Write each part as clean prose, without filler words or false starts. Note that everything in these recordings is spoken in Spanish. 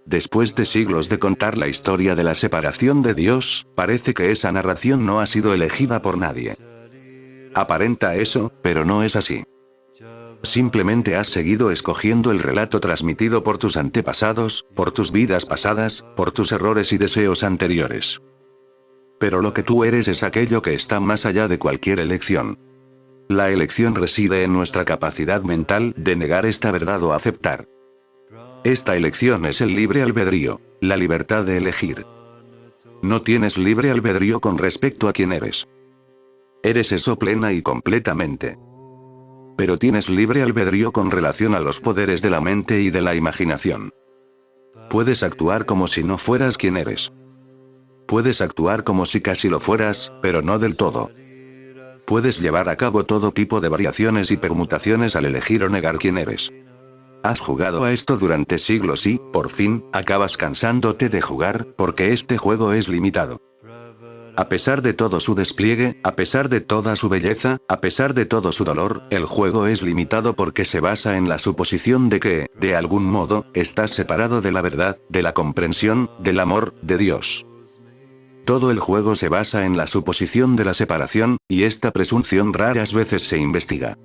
Después de siglos de contar la historia de la separación de Dios, parece que esa narración no ha sido elegida por nadie. Aparenta eso, pero no es así. Simplemente has seguido escogiendo el relato transmitido por tus antepasados, por tus vidas pasadas, por tus errores y deseos anteriores. Pero lo que tú eres es aquello que está más allá de cualquier elección. La elección reside en nuestra capacidad mental de negar esta verdad o aceptar. Esta elección es el libre albedrío, la libertad de elegir. No tienes libre albedrío con respecto a quién eres. Eres eso plena y completamente. Pero tienes libre albedrío con relación a los poderes de la mente y de la imaginación. Puedes actuar como si no fueras quien eres. Puedes actuar como si casi lo fueras, pero no del todo. Puedes llevar a cabo todo tipo de variaciones y permutaciones al elegir o negar quién eres. Has jugado a esto durante siglos y, por fin, acabas cansándote de jugar, porque este juego es limitado. A pesar de todo su despliegue, a pesar de toda su belleza, a pesar de todo su dolor, el juego es limitado porque se basa en la suposición de que, de algún modo, estás separado de la verdad, de la comprensión, del amor, de Dios. Todo el juego se basa en la suposición de la separación, y esta presunción raras veces se investiga.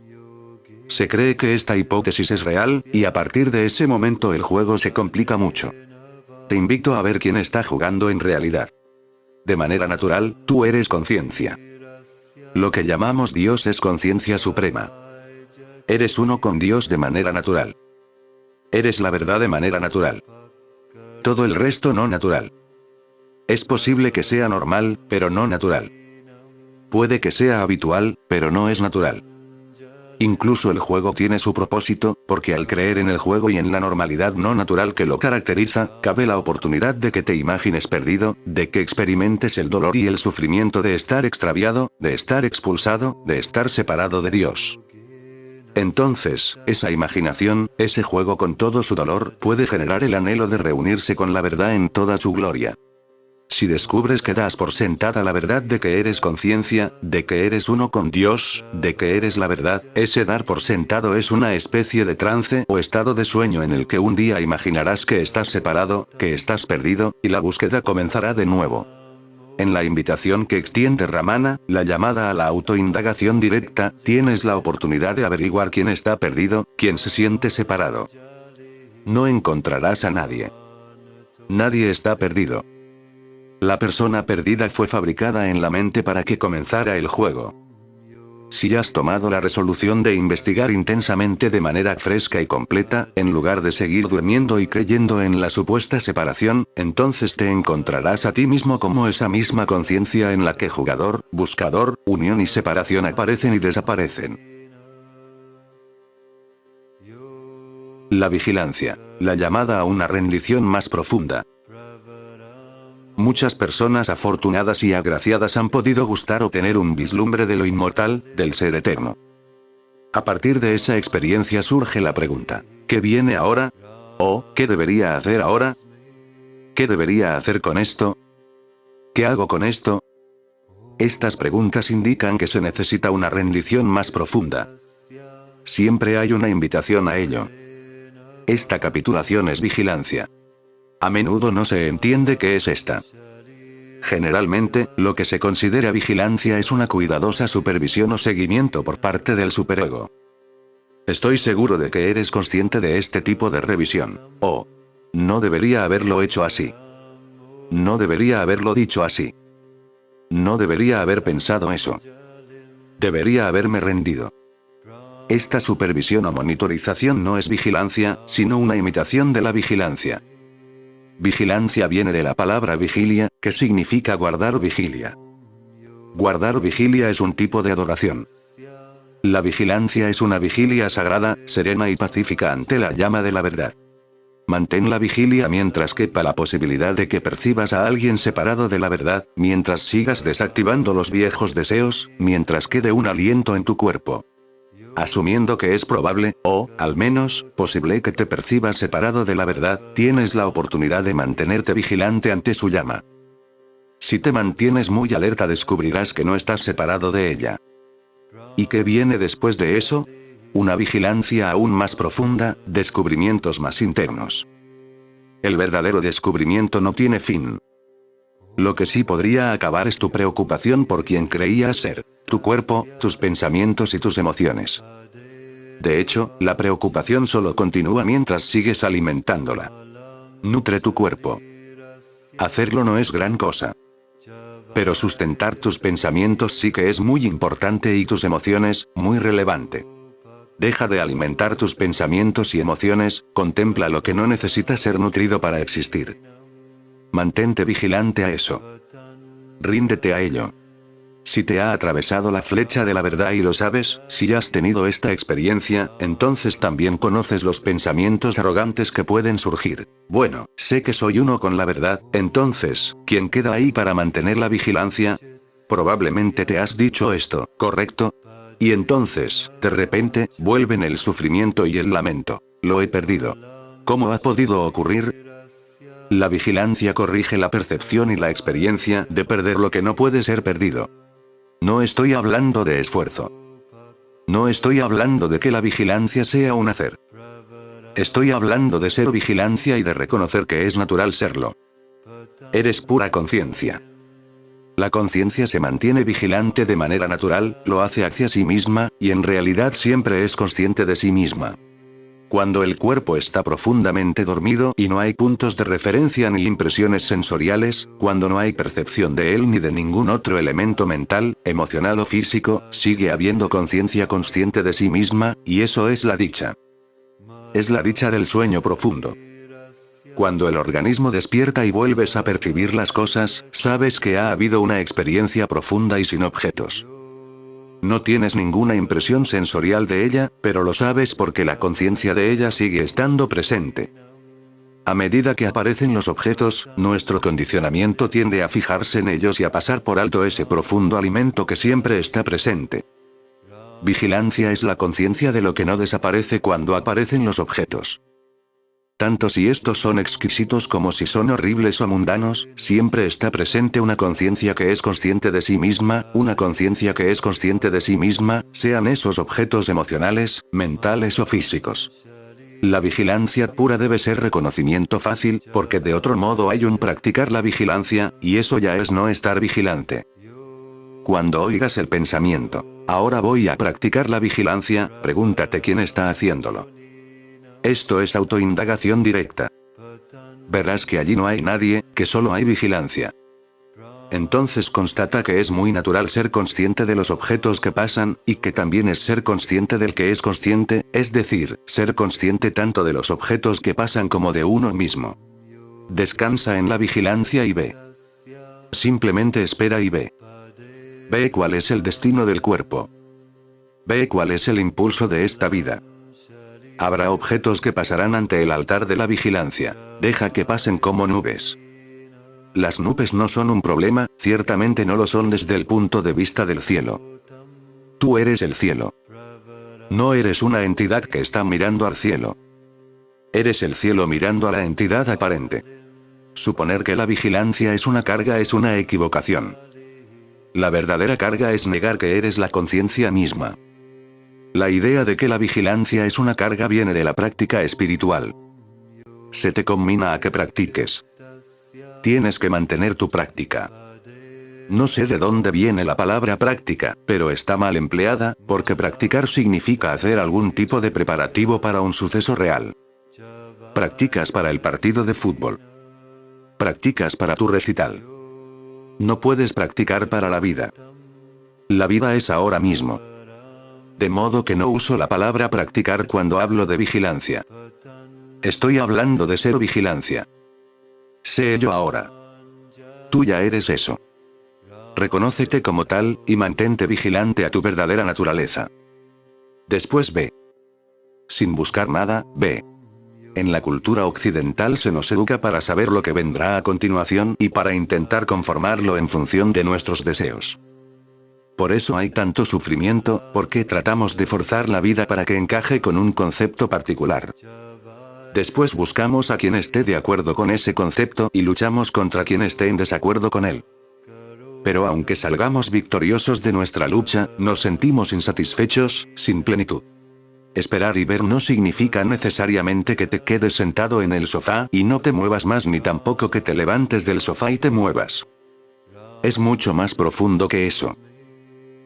Se cree que esta hipótesis es real, y a partir de ese momento el juego se complica mucho. Te invito a ver quién está jugando en realidad. De manera natural, tú eres conciencia. Lo que llamamos Dios es conciencia suprema. Eres uno con Dios de manera natural. Eres la verdad de manera natural. Todo el resto no natural. Es posible que sea normal, pero no natural. Puede que sea habitual, pero no es natural. Incluso el juego tiene su propósito, porque al creer en el juego y en la normalidad no natural que lo caracteriza, cabe la oportunidad de que te imagines perdido, de que experimentes el dolor y el sufrimiento de estar extraviado, de estar expulsado, de estar separado de Dios. Entonces, esa imaginación, ese juego con todo su dolor, puede generar el anhelo de reunirse con la verdad en toda su gloria. Si descubres que das por sentada la verdad de que eres conciencia, de que eres uno con Dios, de que eres la verdad, ese dar por sentado es una especie de trance o estado de sueño en el que un día imaginarás que estás separado, que estás perdido, y la búsqueda comenzará de nuevo. En la invitación que extiende Ramana, la llamada a la autoindagación directa, tienes la oportunidad de averiguar quién está perdido, quién se siente separado. No encontrarás a nadie. Nadie está perdido. La persona perdida fue fabricada en la mente para que comenzara el juego. Si has tomado la resolución de investigar intensamente de manera fresca y completa, en lugar de seguir durmiendo y creyendo en la supuesta separación, entonces te encontrarás a ti mismo como esa misma conciencia en la que jugador, buscador, unión y separación aparecen y desaparecen. La vigilancia. La llamada a una rendición más profunda. Muchas personas afortunadas y agraciadas han podido gustar o tener un vislumbre de lo inmortal, del ser eterno. A partir de esa experiencia surge la pregunta, ¿qué viene ahora? ¿O, qué debería hacer ahora? ¿Qué debería hacer con esto? ¿Qué hago con esto? Estas preguntas indican que se necesita una rendición más profunda. Siempre hay una invitación a ello. Esta capitulación es vigilancia. A menudo no se entiende qué es esta. Generalmente, lo que se considera vigilancia es una cuidadosa supervisión o seguimiento por parte del superego. Estoy seguro de que eres consciente de este tipo de revisión. Oh, no debería haberlo hecho así. No debería haberlo dicho así. No debería haber pensado eso. Debería haberme rendido. Esta supervisión o monitorización no es vigilancia, sino una imitación de la vigilancia. Vigilancia viene de la palabra vigilia, que significa guardar vigilia. Guardar vigilia es un tipo de adoración. La vigilancia es una vigilia sagrada, serena y pacífica ante la llama de la verdad. Mantén la vigilia mientras quepa la posibilidad de que percibas a alguien separado de la verdad, mientras sigas desactivando los viejos deseos, mientras quede un aliento en tu cuerpo. Asumiendo que es probable, o, al menos, posible que te percibas separado de la verdad, tienes la oportunidad de mantenerte vigilante ante su llama. Si te mantienes muy alerta descubrirás que no estás separado de ella. ¿Y qué viene después de eso? Una vigilancia aún más profunda, descubrimientos más internos. El verdadero descubrimiento no tiene fin. Lo que sí podría acabar es tu preocupación por quien creías ser, tu cuerpo, tus pensamientos y tus emociones. De hecho, la preocupación solo continúa mientras sigues alimentándola. Nutre tu cuerpo. Hacerlo no es gran cosa. Pero sustentar tus pensamientos sí que es muy importante y tus emociones, muy relevante. Deja de alimentar tus pensamientos y emociones, contempla lo que no necesita ser nutrido para existir. Mantente vigilante a eso. Ríndete a ello. Si te ha atravesado la flecha de la verdad y lo sabes, si has tenido esta experiencia, entonces también conoces los pensamientos arrogantes que pueden surgir. Bueno, sé que soy uno con la verdad, entonces, ¿quién queda ahí para mantener la vigilancia? Probablemente te has dicho esto, ¿correcto? Y entonces, de repente, vuelven el sufrimiento y el lamento. Lo he perdido. ¿Cómo ha podido ocurrir? La vigilancia corrige la percepción y la experiencia de perder lo que no puede ser perdido. No estoy hablando de esfuerzo. No estoy hablando de que la vigilancia sea un hacer. Estoy hablando de ser vigilancia y de reconocer que es natural serlo. Eres pura conciencia. La conciencia se mantiene vigilante de manera natural, lo hace hacia sí misma, y en realidad siempre es consciente de sí misma. Cuando el cuerpo está profundamente dormido y no hay puntos de referencia ni impresiones sensoriales, cuando no hay percepción de él ni de ningún otro elemento mental, emocional o físico, sigue habiendo conciencia consciente de sí misma, y eso es la dicha. Es la dicha del sueño profundo. Cuando el organismo despierta y vuelves a percibir las cosas, sabes que ha habido una experiencia profunda y sin objetos. No tienes ninguna impresión sensorial de ella, pero lo sabes porque la conciencia de ella sigue estando presente. A medida que aparecen los objetos, nuestro condicionamiento tiende a fijarse en ellos y a pasar por alto ese profundo alimento que siempre está presente. Vigilancia es la conciencia de lo que no desaparece cuando aparecen los objetos. Tanto si estos son exquisitos como si son horribles o mundanos, siempre está presente una conciencia que es consciente de sí misma, una conciencia que es consciente de sí misma, sean esos objetos emocionales, mentales o físicos. La vigilancia pura debe ser reconocimiento fácil, porque de otro modo hay un practicar la vigilancia, y eso ya es no estar vigilante. Cuando oigas el pensamiento, ahora voy a practicar la vigilancia, pregúntate quién está haciéndolo. Esto es autoindagación directa. Verás que allí no hay nadie, que solo hay vigilancia. Entonces constata que es muy natural ser consciente de los objetos que pasan, y que también es ser consciente del que es consciente, es decir, ser consciente tanto de los objetos que pasan como de uno mismo. Descansa en la vigilancia y ve. Simplemente espera y ve. Ve cuál es el destino del cuerpo. Ve cuál es el impulso de esta vida. Habrá objetos que pasarán ante el altar de la vigilancia. Deja que pasen como nubes. Las nubes no son un problema, ciertamente no lo son desde el punto de vista del cielo. Tú eres el cielo. No eres una entidad que está mirando al cielo. Eres el cielo mirando a la entidad aparente. Suponer que la vigilancia es una carga es una equivocación. La verdadera carga es negar que eres la conciencia misma. La idea de que la vigilancia es una carga viene de la práctica espiritual. Se te conmina a que practiques. Tienes que mantener tu práctica. No sé de dónde viene la palabra práctica, pero está mal empleada, porque practicar significa hacer algún tipo de preparativo para un suceso real. Practicas para el partido de fútbol. Practicas para tu recital. No puedes practicar para la vida. La vida es ahora mismo. De modo que no uso la palabra practicar cuando hablo de vigilancia. Estoy hablando de ser vigilancia. Sé ello ahora. Tú ya eres eso. Reconócete como tal, y mantente vigilante a tu verdadera naturaleza. Después ve. Sin buscar nada, ve. En la cultura occidental se nos educa para saber lo que vendrá a continuación y para intentar conformarlo en función de nuestros deseos. Por eso hay tanto sufrimiento, porque tratamos de forzar la vida para que encaje con un concepto particular. Después buscamos a quien esté de acuerdo con ese concepto y luchamos contra quien esté en desacuerdo con él. Pero aunque salgamos victoriosos de nuestra lucha, nos sentimos insatisfechos, sin plenitud. Esperar y ver no significa necesariamente que te quedes sentado en el sofá y no te muevas más, ni tampoco que te levantes del sofá y te muevas. Es mucho más profundo que eso.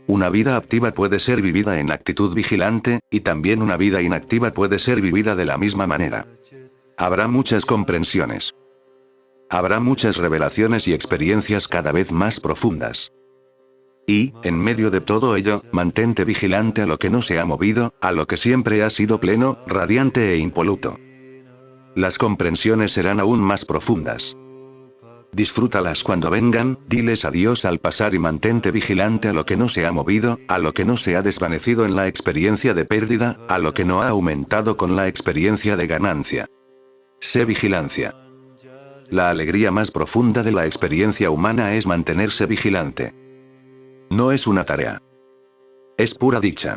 Una vida activa puede ser vivida en actitud vigilante, y también una vida inactiva puede ser vivida de la misma manera. Habrá muchas comprensiones. Habrá muchas revelaciones y experiencias cada vez más profundas. Y, en medio de todo ello, mantente vigilante a lo que no se ha movido, a lo que siempre ha sido pleno, radiante e impoluto. Las comprensiones serán aún más profundas. Disfrútalas cuando vengan, diles adiós al pasar y mantente vigilante a lo que no se ha movido, a lo que no se ha desvanecido en la experiencia de pérdida, a lo que no ha aumentado con la experiencia de ganancia. Sé vigilancia. La alegría más profunda de la experiencia humana es mantenerse vigilante. No es una tarea. Es pura dicha.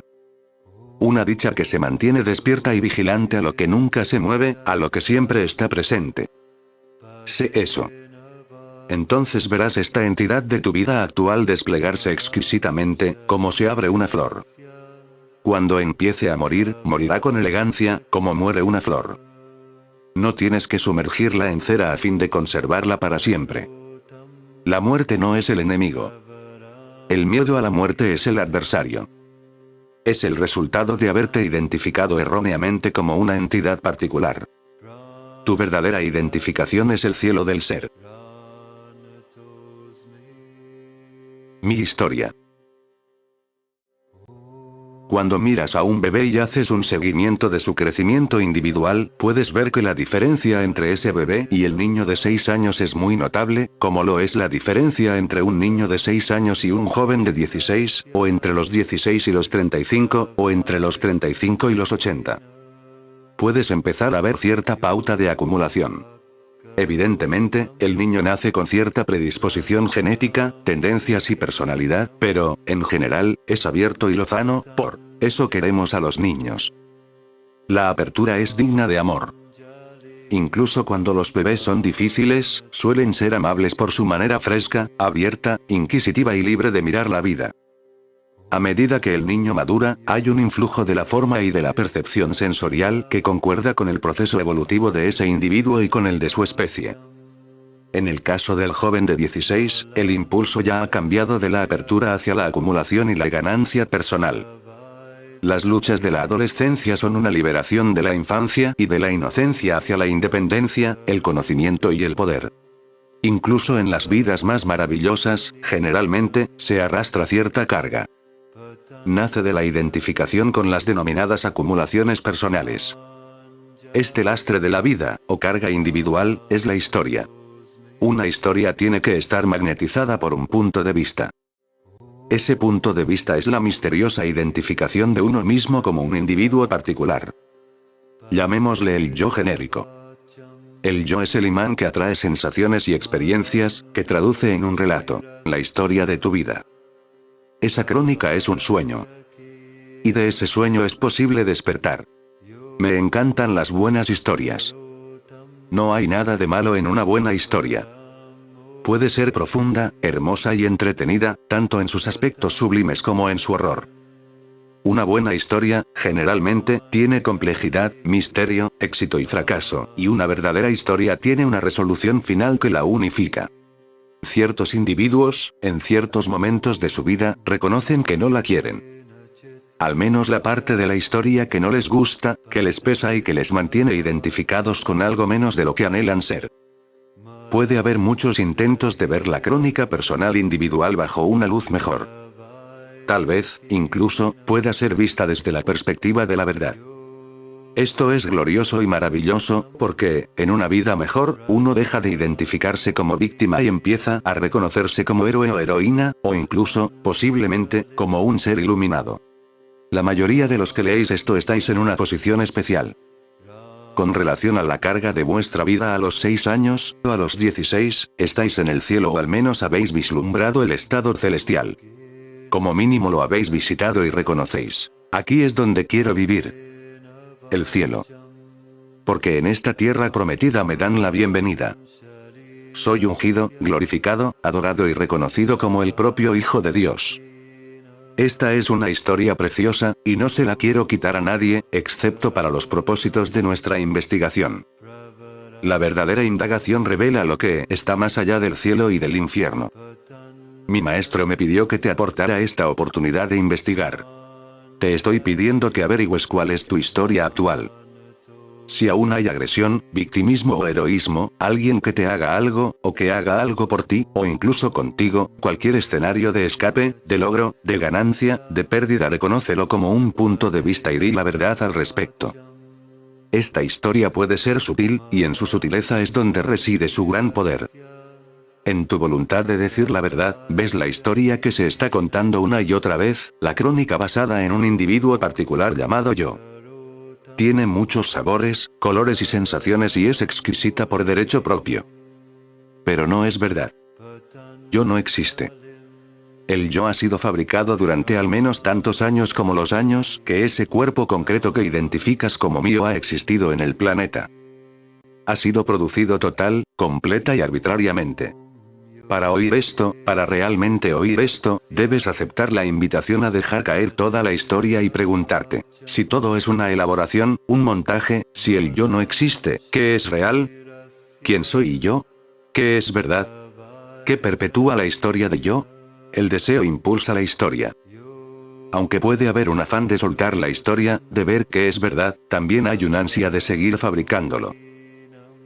Una dicha que se mantiene despierta y vigilante a lo que nunca se mueve, a lo que siempre está presente. Sé eso. Entonces verás esta entidad de tu vida actual desplegarse exquisitamente, como se abre una flor. Cuando empiece a morir, morirá con elegancia, como muere una flor. No tienes que sumergirla en cera a fin de conservarla para siempre. La muerte no es el enemigo. El miedo a la muerte es el adversario. Es el resultado de haberte identificado erróneamente como una entidad particular. Tu verdadera identificación es el cielo del ser. Mi historia. Cuando miras a un bebé y haces un seguimiento de su crecimiento individual, puedes ver que la diferencia entre ese bebé y el niño de 6 años es muy notable, como lo es la diferencia entre un niño de 6 años y un joven de 16, o entre los 16 y los 35, o entre los 35 y los 80. Puedes empezar a ver cierta pauta de acumulación. Evidentemente, el niño nace con cierta predisposición genética, tendencias y personalidad, pero, en general, es abierto y lozano, por eso queremos a los niños. La apertura es digna de amor. Incluso cuando los bebés son difíciles, suelen ser amables por su manera fresca, abierta, inquisitiva y libre de mirar la vida. A medida que el niño madura, hay un influjo de la forma y de la percepción sensorial que concuerda con el proceso evolutivo de ese individuo y con el de su especie. En el caso del joven de 16, el impulso ya ha cambiado de la apertura hacia la acumulación y la ganancia personal. Las luchas de la adolescencia son una liberación de la infancia y de la inocencia hacia la independencia, el conocimiento y el poder. Incluso en las vidas más maravillosas, generalmente, se arrastra cierta carga. Nace de la identificación con las denominadas acumulaciones personales. Este lastre de la vida, o carga individual, es la historia. Una historia tiene que estar magnetizada por un punto de vista. Ese punto de vista es la misteriosa identificación de uno mismo como un individuo particular. Llamémosle el yo genérico. El yo es el imán que atrae sensaciones y experiencias, que traduce en un relato, la historia de tu vida. Esa crónica es un sueño. Y de ese sueño es posible despertar. Me encantan las buenas historias. No hay nada de malo en una buena historia. Puede ser profunda, hermosa y entretenida, tanto en sus aspectos sublimes como en su horror. Una buena historia, generalmente, tiene complejidad, misterio, éxito y fracaso, y una verdadera historia tiene una resolución final que la unifica. Ciertos individuos, en ciertos momentos de su vida, reconocen que no la quieren. Al menos la parte de la historia que no les gusta, que les pesa y que les mantiene identificados con algo menos de lo que anhelan ser. Puede haber muchos intentos de ver la crónica personal individual bajo una luz mejor. Tal vez, incluso, pueda ser vista desde la perspectiva de la verdad. Esto es glorioso y maravilloso, porque, en una vida mejor, uno deja de identificarse como víctima y empieza a reconocerse como héroe o heroína, o incluso, posiblemente, como un ser iluminado. La mayoría de los que leéis esto estáis en una posición especial. Con relación a la carga de vuestra vida a los 6 años, o a los 16, estáis en el cielo o al menos habéis vislumbrado el estado celestial. Como mínimo lo habéis visitado y reconocéis. Aquí es donde quiero vivir. El cielo. Porque en esta tierra prometida me dan la bienvenida. Soy ungido, glorificado, adorado y reconocido como el propio Hijo de Dios. Esta es una historia preciosa, y no se la quiero quitar a nadie, excepto para los propósitos de nuestra investigación. La verdadera indagación revela lo que está más allá del cielo y del infierno. Mi maestro me pidió que te aportara esta oportunidad de investigar. Te estoy pidiendo que averigües cuál es tu historia actual. Si aún hay agresión, victimismo o heroísmo, alguien que te haga algo, o que haga algo por ti, o incluso contigo, cualquier escenario de escape, de logro, de ganancia, de pérdida, reconócelo como un punto de vista y di la verdad al respecto. Esta historia puede ser sutil, y en su sutileza es donde reside su gran poder. En tu voluntad de decir la verdad, ves la historia que se está contando una y otra vez, la crónica basada en un individuo particular llamado yo. Tiene muchos sabores, colores y sensaciones y es exquisita por derecho propio. Pero no es verdad. Yo no existe. El yo ha sido fabricado durante al menos tantos años como los años que ese cuerpo concreto que identificas como mío ha existido en el planeta. Ha sido producido total, completa y arbitrariamente. Para oír esto, para realmente oír esto, debes aceptar la invitación a dejar caer toda la historia y preguntarte, si todo es una elaboración, un montaje, si el yo no existe, ¿qué es real? ¿Quién soy yo? ¿Qué es verdad? ¿Qué perpetúa la historia de yo? El deseo impulsa la historia. Aunque puede haber un afán de soltar la historia, de ver qué es verdad, también hay una ansia de seguir fabricándolo.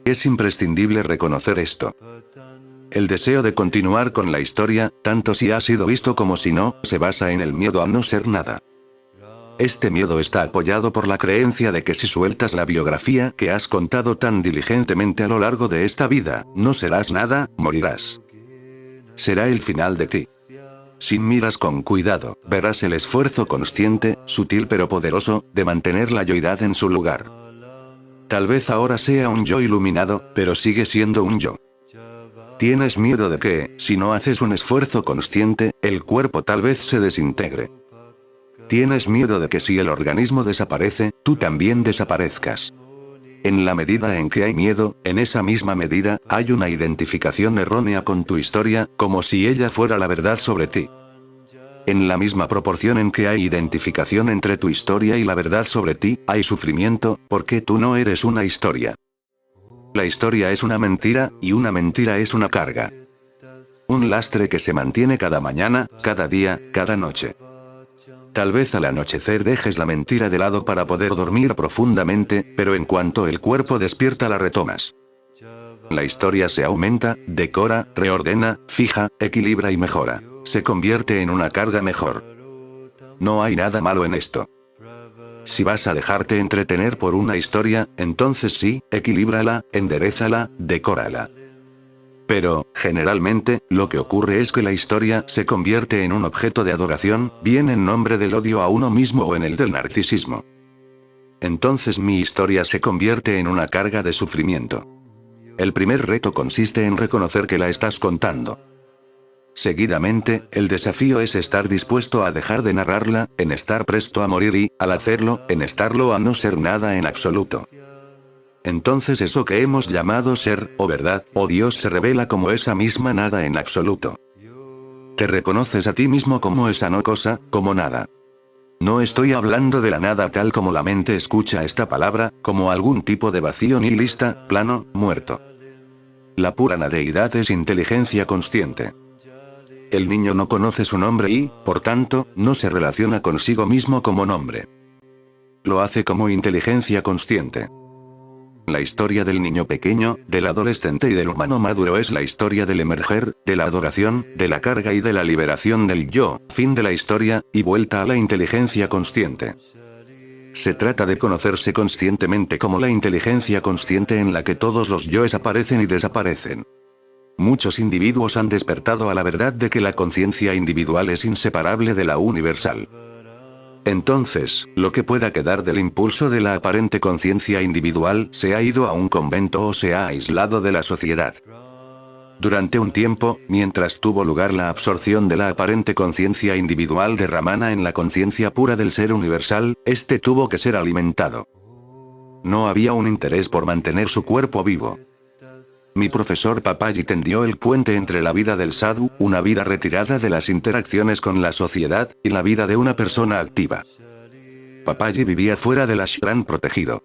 Es imprescindible reconocer esto. El deseo de continuar con la historia, tanto si ha sido visto como si no, se basa en el miedo a no ser nada. Este miedo está apoyado por la creencia de que si sueltas la biografía que has contado tan diligentemente a lo largo de esta vida, no serás nada, morirás. Será el final de ti. Si miras con cuidado, verás el esfuerzo consciente, sutil pero poderoso, de mantener la yoidad en su lugar. Tal vez ahora sea un yo iluminado, pero sigue siendo un yo. Tienes miedo de que, si no haces un esfuerzo consciente, el cuerpo tal vez se desintegre. Tienes miedo de que si el organismo desaparece, tú también desaparezcas. En la medida en que hay miedo, en esa misma medida, hay una identificación errónea con tu historia, como si ella fuera la verdad sobre ti. En la misma proporción en que hay identificación entre tu historia y la verdad sobre ti, hay sufrimiento, porque tú no eres una historia. La historia es una mentira, y una mentira es una carga. Un lastre que se mantiene cada mañana, cada día, cada noche. Tal vez al anochecer dejes la mentira de lado para poder dormir profundamente, pero en cuanto el cuerpo despierta la retomas. La historia se aumenta, decora, reordena, fija, equilibra y mejora. Se convierte en una carga mejor. No hay nada malo en esto. Si vas a dejarte entretener por una historia, entonces sí, equilíbrala, enderézala, decórala. Pero, generalmente, lo que ocurre es que la historia se convierte en un objeto de adoración, bien en nombre del odio a uno mismo o en el del narcisismo. Entonces mi historia se convierte en una carga de sufrimiento. El primer reto consiste en reconocer que la estás contando. Seguidamente, el desafío es estar dispuesto a dejar de narrarla, en estar presto a morir y, al hacerlo, en estarlo a no ser nada en absoluto. Entonces eso que hemos llamado ser, o verdad, o Dios se revela como esa misma nada en absoluto. Te reconoces a ti mismo como esa no cosa, como nada. No estoy hablando de la nada tal como la mente escucha esta palabra, como algún tipo de vacío nihilista, plano, muerto. La pura nadeidad es inteligencia consciente. El niño no conoce su nombre y, por tanto, no se relaciona consigo mismo como nombre. Lo hace como inteligencia consciente. La historia del niño pequeño, del adolescente y del humano maduro es la historia del emerger, de la adoración, de la carga y de la liberación del yo, fin de la historia, y vuelta a la inteligencia consciente. Se trata de conocerse conscientemente como la inteligencia consciente en la que todos los yoes aparecen y desaparecen. Muchos individuos han despertado a la verdad de que la conciencia individual es inseparable de la universal. Entonces, lo que pueda quedar del impulso de la aparente conciencia individual se ha ido a un convento o se ha aislado de la sociedad. Durante un tiempo, mientras tuvo lugar la absorción de la aparente conciencia individual de Ramana en la conciencia pura del ser universal, este tuvo que ser alimentado. No había un interés por mantener su cuerpo vivo. Mi profesor Papaji tendió el puente entre la vida del sadhu, una vida retirada de las interacciones con la sociedad, y la vida de una persona activa. Papaji vivía fuera del ashram protegido.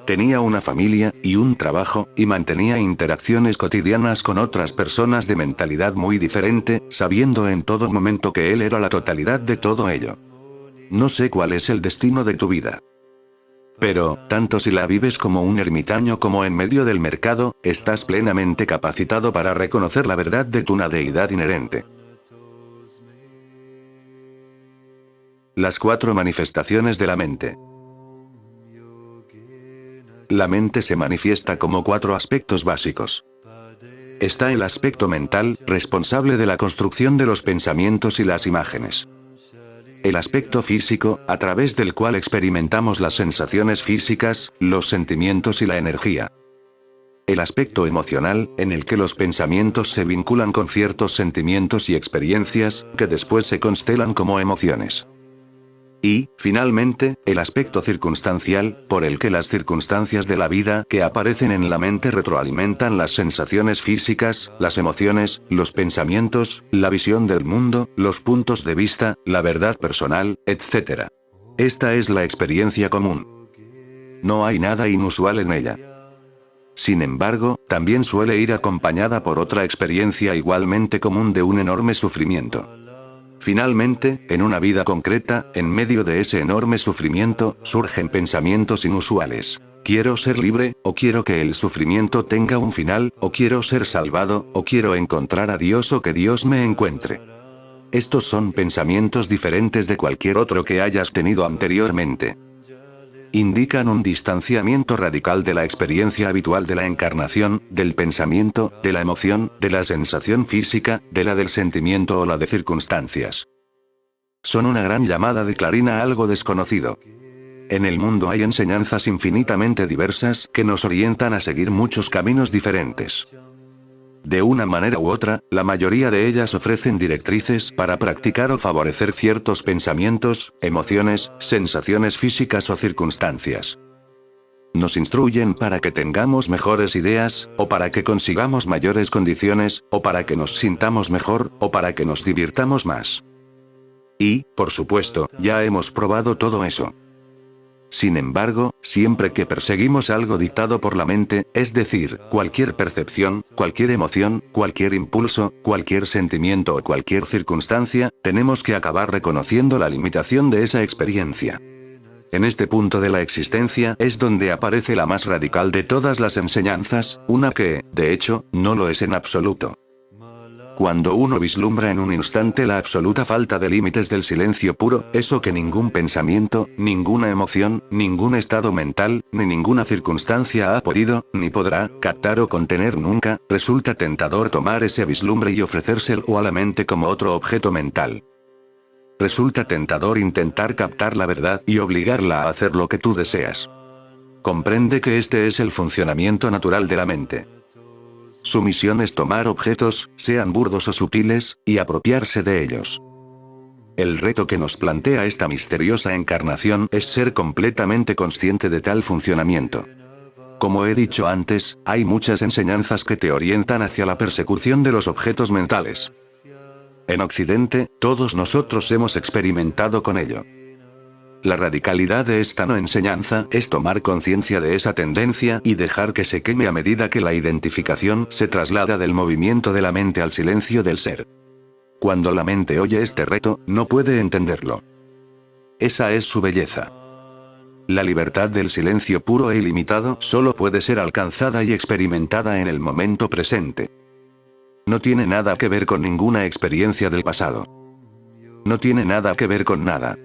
Tenía una familia, y un trabajo, y mantenía interacciones cotidianas con otras personas de mentalidad muy diferente, sabiendo en todo momento que él era la totalidad de todo ello. No sé cuál es el destino de tu vida. Pero, tanto si la vives como un ermitaño como en medio del mercado, estás plenamente capacitado para reconocer la verdad de tu deidad inherente. Las 4 manifestaciones de la mente. La mente se manifiesta como 4 aspectos básicos. Está el aspecto mental, responsable de la construcción de los pensamientos y las imágenes. El aspecto físico, a través del cual experimentamos las sensaciones físicas, los sentimientos y la energía. El aspecto emocional, en el que los pensamientos se vinculan con ciertos sentimientos y experiencias, que después se constelan como emociones. Y, finalmente, el aspecto circunstancial, por el que las circunstancias de la vida que aparecen en la mente retroalimentan las sensaciones físicas, las emociones, los pensamientos, la visión del mundo, los puntos de vista, la verdad personal, etc. Esta es la experiencia común. No hay nada inusual en ella. Sin embargo, también suele ir acompañada por otra experiencia igualmente común de un enorme sufrimiento. Finalmente, en una vida concreta, en medio de ese enorme sufrimiento, surgen pensamientos inusuales. Quiero ser libre, o quiero que el sufrimiento tenga un final, o quiero ser salvado, o quiero encontrar a Dios o que Dios me encuentre. Estos son pensamientos diferentes de cualquier otro que hayas tenido anteriormente. Indican un distanciamiento radical de la experiencia habitual de la encarnación, del pensamiento, de la emoción, de la sensación física, de la del sentimiento o la de circunstancias. Son una gran llamada de clarín a algo desconocido. En el mundo hay enseñanzas infinitamente diversas que nos orientan a seguir muchos caminos diferentes. De una manera u otra, la mayoría de ellas ofrecen directrices para practicar o favorecer ciertos pensamientos, emociones, sensaciones físicas o circunstancias. Nos instruyen para que tengamos mejores ideas, o para que consigamos mayores condiciones, o para que nos sintamos mejor, o para que nos divirtamos más. Y, por supuesto, ya hemos probado todo eso. Sin embargo, siempre que perseguimos algo dictado por la mente, es decir, cualquier percepción, cualquier emoción, cualquier impulso, cualquier sentimiento o cualquier circunstancia, tenemos que acabar reconociendo la limitación de esa experiencia. En este punto de la existencia es donde aparece la más radical de todas las enseñanzas, una que, de hecho, no lo es en absoluto. Cuando uno vislumbra en un instante la absoluta falta de límites del silencio puro, eso que ningún pensamiento, ninguna emoción, ningún estado mental, ni ninguna circunstancia ha podido, ni podrá, captar o contener nunca, resulta tentador tomar ese vislumbre y ofrecérselo a la mente como otro objeto mental. Resulta tentador intentar captar la verdad y obligarla a hacer lo que tú deseas. Comprende que este es el funcionamiento natural de la mente. Su misión es tomar objetos, sean burdos o sutiles, y apropiarse de ellos. El reto que nos plantea esta misteriosa encarnación es ser completamente consciente de tal funcionamiento. Como he dicho antes, hay muchas enseñanzas que te orientan hacia la persecución de los objetos mentales. En Occidente, todos nosotros hemos experimentado con ello. La radicalidad de esta no enseñanza es tomar conciencia de esa tendencia y dejar que se queme a medida que la identificación se traslada del movimiento de la mente al silencio del ser. Cuando la mente oye este reto, no puede entenderlo. Esa es su belleza. La libertad del silencio puro e ilimitado solo puede ser alcanzada y experimentada en el momento presente. No tiene nada que ver con ninguna experiencia del pasado. No tiene nada que ver con nada.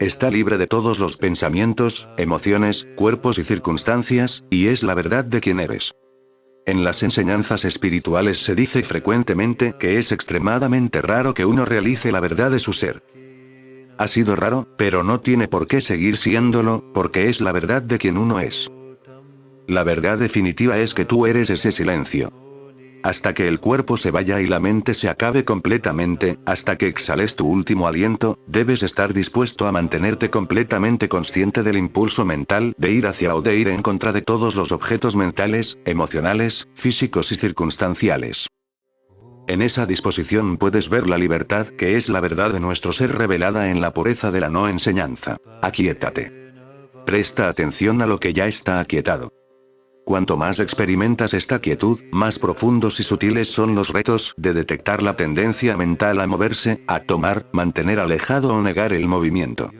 Está libre de todos los pensamientos, emociones, cuerpos y circunstancias, y es la verdad de quién eres. En las enseñanzas espirituales se dice frecuentemente que es extremadamente raro que uno realice la verdad de su ser. Ha sido raro, pero no tiene por qué seguir siéndolo, porque es la verdad de quien uno es. La verdad definitiva es que tú eres ese silencio. hasta que el cuerpo se vaya y la mente se acabe completamente, hasta que exhales tu último aliento, debes estar dispuesto a mantenerte completamente consciente del impulso mental de ir hacia o de ir en contra de todos los objetos mentales, emocionales, físicos y circunstanciales. En esa disposición puedes ver la libertad, que es la verdad de nuestro ser revelada en la pureza de la no enseñanza. Aquietate. Presta atención a lo que ya está aquietado. Cuanto más experimentas esta quietud, más profundos y sutiles son los retos de detectar la tendencia mental a moverse, a tomar, mantener alejado o negar el movimiento.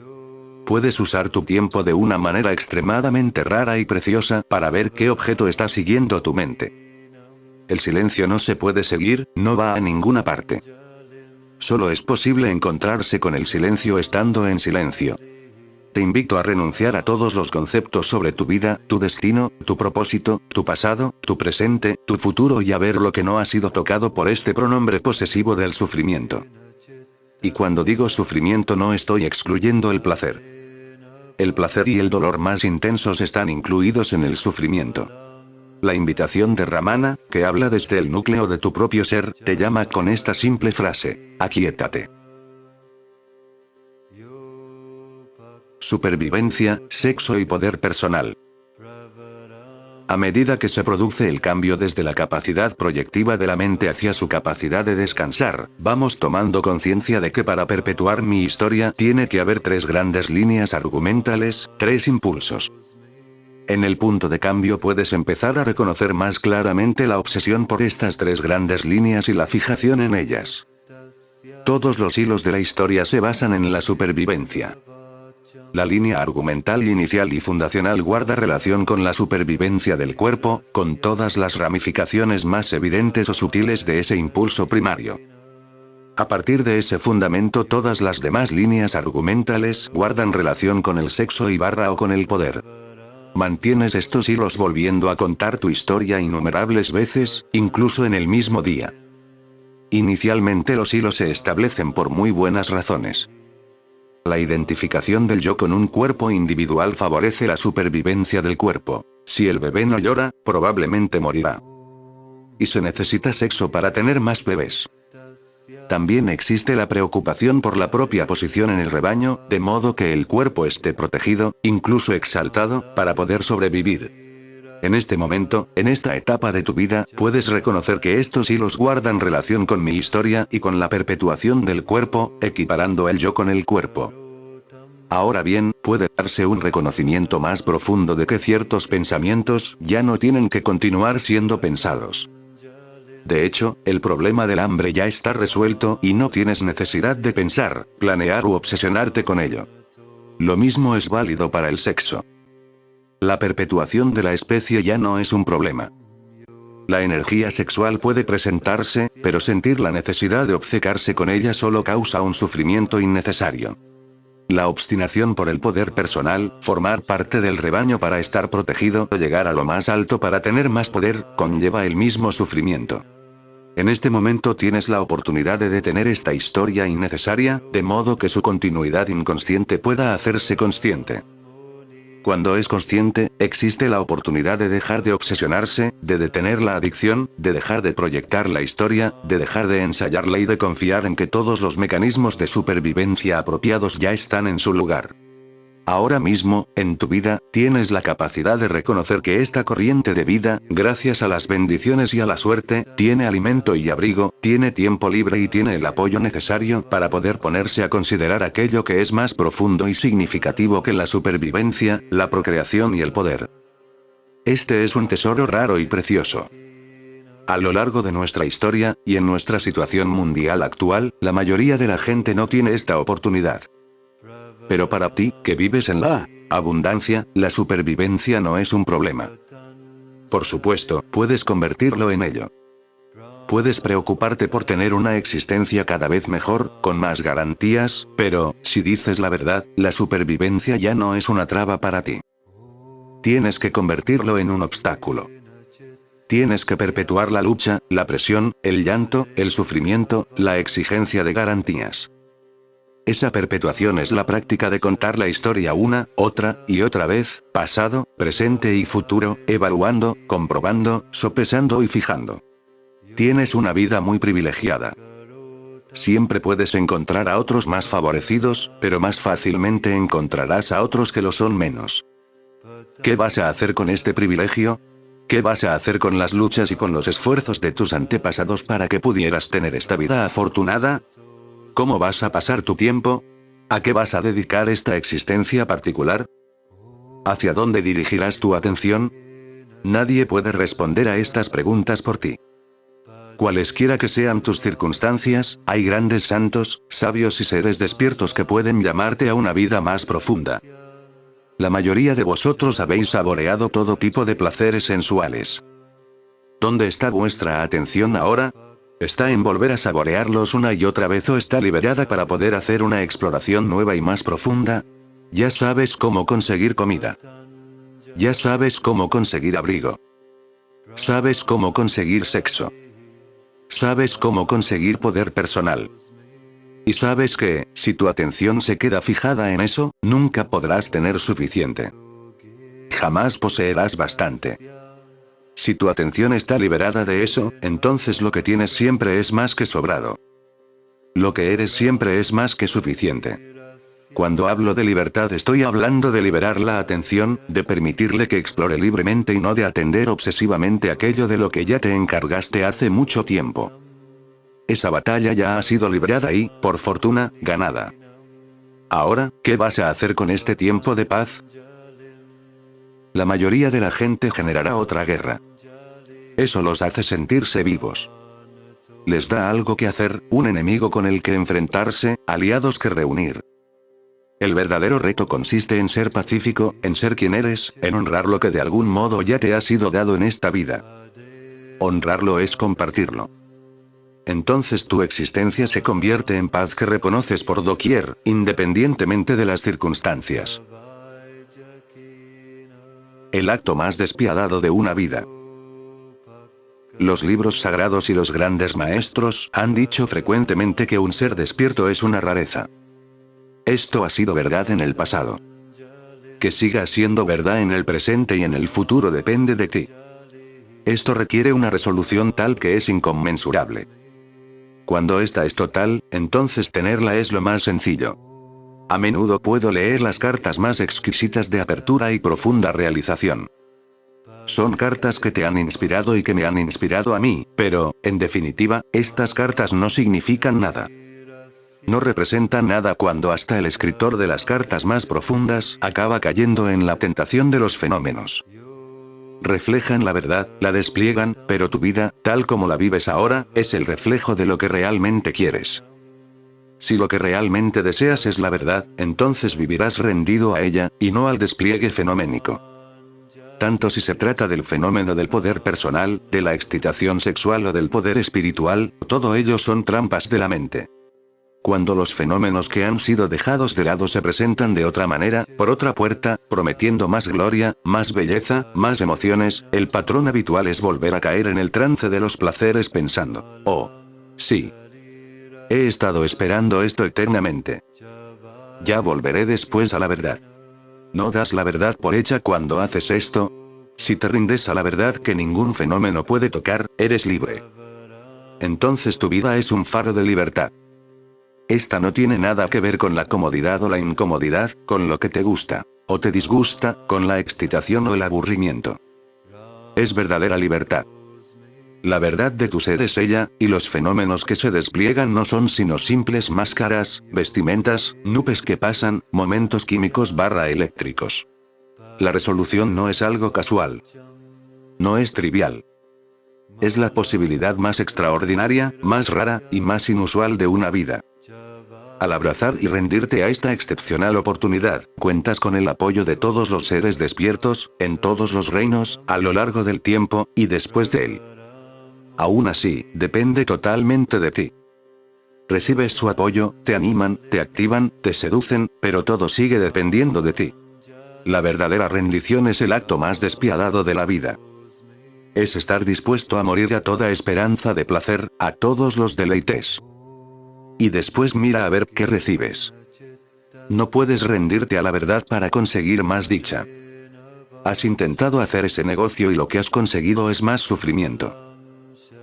Puedes usar tu tiempo de una manera extremadamente rara y preciosa para ver qué objeto está siguiendo tu mente. El silencio no se puede seguir, no va a ninguna parte. Solo es posible encontrarse con el silencio estando en silencio. Te invito a renunciar a todos los conceptos sobre tu vida, tu destino, tu propósito, tu pasado, tu presente, tu futuro y a ver lo que no ha sido tocado por este pronombre posesivo del sufrimiento. Y cuando digo sufrimiento no estoy excluyendo el placer. El placer y el dolor más intensos están incluidos en el sufrimiento. La invitación de Ramana, que habla desde el núcleo de tu propio ser, te llama con esta simple frase: aquietate. Supervivencia, sexo y poder personal. A medida que se produce el cambio desde la capacidad proyectiva de la mente hacia su capacidad de descansar, vamos tomando conciencia de que para perpetuar mi historia tiene que haber tres grandes líneas argumentales, tres impulsos. En el punto de cambio puedes empezar a reconocer más claramente la obsesión por estas tres grandes líneas y la fijación en ellas. Todos los hilos de la historia se basan en la supervivencia. La línea argumental inicial y fundacional guarda relación con la supervivencia del cuerpo, con todas las ramificaciones más evidentes o sutiles de ese impulso primario. A partir de ese fundamento todas las demás líneas argumentales guardan relación con el sexo o con el poder. Mantienes estos hilos volviendo a contar tu historia innumerables veces, incluso en el mismo día. Inicialmente los hilos se establecen por muy buenas razones. La identificación del yo con un cuerpo individual favorece la supervivencia del cuerpo. Si el bebé no llora, probablemente morirá. Y se necesita sexo para tener más bebés. También existe la preocupación por la propia posición en el rebaño, de modo que el cuerpo esté protegido, incluso exaltado, para poder sobrevivir. En este momento, en esta etapa de tu vida, puedes reconocer que estos hilos guardan relación con mi historia y con la perpetuación del cuerpo, equiparando el yo con el cuerpo. Ahora bien, puede darse un reconocimiento más profundo de que ciertos pensamientos ya no tienen que continuar siendo pensados. De hecho, el problema del hambre ya está resuelto y no tienes necesidad de pensar, planear u obsesionarte con ello. Lo mismo es válido para el sexo. La perpetuación de la especie ya no es un problema. La energía sexual puede presentarse, pero sentir la necesidad de obcecarse con ella solo causa un sufrimiento innecesario. La obstinación por el poder personal, formar parte del rebaño para estar protegido o llegar a lo más alto para tener más poder, conlleva el mismo sufrimiento. En este momento tienes la oportunidad de detener esta historia innecesaria, de modo que su continuidad inconsciente pueda hacerse consciente. Cuando es consciente, existe la oportunidad de dejar de obsesionarse, de detener la adicción, de dejar de proyectar la historia, de dejar de ensayarla y de confiar en que todos los mecanismos de supervivencia apropiados ya están en su lugar. Ahora mismo, en tu vida, tienes la capacidad de reconocer que esta corriente de vida, gracias a las bendiciones y a la suerte, tiene alimento y abrigo, tiene tiempo libre y tiene el apoyo necesario para poder ponerse a considerar aquello que es más profundo y significativo que la supervivencia, la procreación y el poder. Este es un tesoro raro y precioso. A lo largo de nuestra historia, y en nuestra situación mundial actual, la mayoría de la gente no tiene esta oportunidad. Pero para ti, que vives en la abundancia, la supervivencia no es un problema. Por supuesto, puedes convertirlo en ello. Puedes preocuparte por tener una existencia cada vez mejor, con más garantías, pero, si dices la verdad, la supervivencia ya no es una traba para ti. Tienes que convertirlo en un obstáculo. Tienes que perpetuar la lucha, la presión, el llanto, el sufrimiento, la exigencia de garantías. Esa perpetuación es la práctica de contar la historia una, otra, y otra vez, pasado, presente y futuro, evaluando, comprobando, sopesando y fijando. Tienes una vida muy privilegiada. Siempre puedes encontrar a otros más favorecidos, pero más fácilmente encontrarás a otros que lo son menos. ¿Qué vas a hacer con este privilegio? ¿Qué vas a hacer con las luchas y con los esfuerzos de tus antepasados para que pudieras tener esta vida afortunada? ¿Cómo vas a pasar tu tiempo? ¿A qué vas a dedicar esta existencia particular? ¿Hacia dónde dirigirás tu atención? Nadie puede responder a estas preguntas por ti. Cualesquiera que sean tus circunstancias, hay grandes santos, sabios y seres despiertos que pueden llamarte a una vida más profunda. La mayoría de vosotros habéis saboreado todo tipo de placeres sensuales. ¿Dónde está vuestra atención ahora? ¿Está en volver a saborearlos una y otra vez o está liberada para poder hacer una exploración nueva y más profunda? Ya sabes cómo conseguir comida. Ya sabes cómo conseguir abrigo. Sabes cómo conseguir sexo. Sabes cómo conseguir poder personal. Y sabes que, si tu atención se queda fijada en eso, nunca podrás tener suficiente. Jamás poseerás bastante. Si tu atención está liberada de eso, entonces lo que tienes siempre es más que sobrado. Lo que eres siempre es más que suficiente. Cuando hablo de libertad estoy hablando de liberar la atención, de permitirle que explore libremente y no de atender obsesivamente aquello de lo que ya te encargaste hace mucho tiempo. Esa batalla ya ha sido librada y, por fortuna, ganada. Ahora, ¿qué vas a hacer con este tiempo de paz? La mayoría de la gente generará otra guerra. Eso los hace sentirse vivos. Les da algo que hacer, un enemigo con el que enfrentarse, aliados que reunir. El verdadero reto consiste en ser pacífico, en ser quien eres, en honrar lo que de algún modo ya te ha sido dado en esta vida. Honrarlo es compartirlo. Entonces tu existencia se convierte en paz que reconoces por doquier, independientemente de las circunstancias. El acto más despiadado de una vida. Los libros sagrados y los grandes maestros han dicho frecuentemente que un ser despierto es una rareza. Esto ha sido verdad en el pasado. Que siga siendo verdad en el presente y en el futuro depende de ti. Esto requiere una resolución tal que es inconmensurable. Cuando esta es total, entonces tenerla es lo más sencillo. A menudo puedo leer las cartas más exquisitas de apertura y profunda realización. Son cartas que te han inspirado y que me han inspirado a mí, pero, en definitiva, estas cartas no significan nada. No representan nada cuando hasta el escritor de las cartas más profundas acaba cayendo en la tentación de los fenómenos. Reflejan la verdad, la despliegan, pero tu vida, tal como la vives ahora, es el reflejo de lo que realmente quieres. Si lo que realmente deseas es la verdad, entonces vivirás rendido a ella, y no al despliegue fenoménico. Tanto si se trata del fenómeno del poder personal, de la excitación sexual o del poder espiritual, todo ello son trampas de la mente. Cuando los fenómenos que han sido dejados de lado se presentan de otra manera, por otra puerta, prometiendo más gloria, más belleza, más emociones, el patrón habitual es volver a caer en el trance de los placeres pensando, oh, sí. He estado esperando esto eternamente. Ya volveré después a la verdad. ¿No das la verdad por hecha cuando haces esto? Si te rindes a la verdad que ningún fenómeno puede tocar, eres libre. Entonces tu vida es un faro de libertad. Esta no tiene nada que ver con la comodidad o la incomodidad, con lo que te gusta, o te disgusta, con la excitación o el aburrimiento. Es verdadera libertad. La verdad de tu ser es ella, y los fenómenos que se despliegan no son sino simples máscaras, vestimentas, nubes que pasan, momentos químicos eléctricos. La resolución no es algo casual. No es trivial. Es la posibilidad más extraordinaria, más rara, y más inusual de una vida. Al abrazar y rendirte a esta excepcional oportunidad, cuentas con el apoyo de todos los seres despiertos, en todos los reinos, a lo largo del tiempo, y después de él. Aún así, depende totalmente de ti. Recibes su apoyo, te animan, te activan, te seducen, pero todo sigue dependiendo de ti. La verdadera rendición es el acto más despiadado de la vida. Es estar dispuesto a morir a toda esperanza de placer, a todos los deleites. Y después mira a ver qué recibes. No puedes rendirte a la verdad para conseguir más dicha. Has intentado hacer ese negocio y lo que has conseguido es más sufrimiento.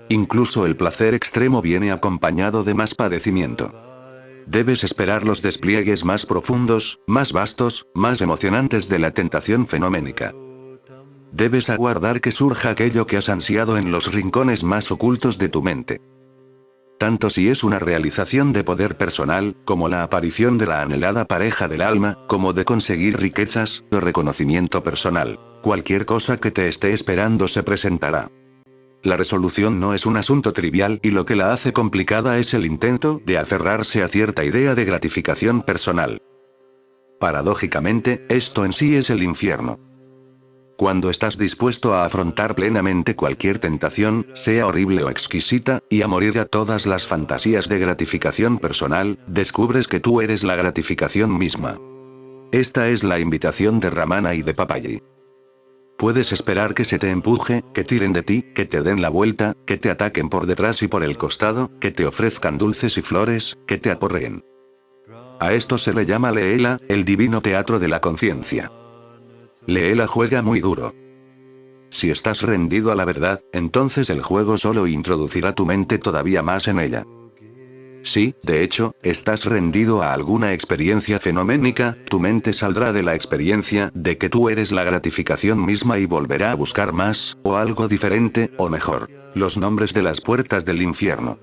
Incluso el placer extremo viene acompañado de más padecimiento. Debes esperar los despliegues más profundos, más vastos, más emocionantes de la tentación fenoménica. Debes aguardar que surja aquello que has ansiado en los rincones más ocultos de tu mente. Tanto si es una realización de poder personal, como la aparición de la anhelada pareja del alma, como de conseguir riquezas, o reconocimiento personal. Cualquier cosa que te esté esperando se presentará. La resolución no es un asunto trivial y lo que la hace complicada es el intento de aferrarse a cierta idea de gratificación personal. Paradójicamente, esto en sí es el infierno. Cuando estás dispuesto a afrontar plenamente cualquier tentación, sea horrible o exquisita, y a morir a todas las fantasías de gratificación personal, descubres que tú eres la gratificación misma. Esta es la invitación de Ramana y de Papaji. Puedes esperar que se te empuje, que tiren de ti, que te den la vuelta, que te ataquen por detrás y por el costado, que te ofrezcan dulces y flores, que te aporreen. A esto se le llama Leela, el divino teatro de la conciencia. Leela juega muy duro. Si estás rendido a la verdad, entonces el juego solo introducirá tu mente todavía más en ella. Si, de hecho, estás rendido a alguna experiencia fenoménica, tu mente saldrá de la experiencia de que tú eres la gratificación misma y volverá a buscar más, o algo diferente, o mejor. Los nombres de las puertas del infierno.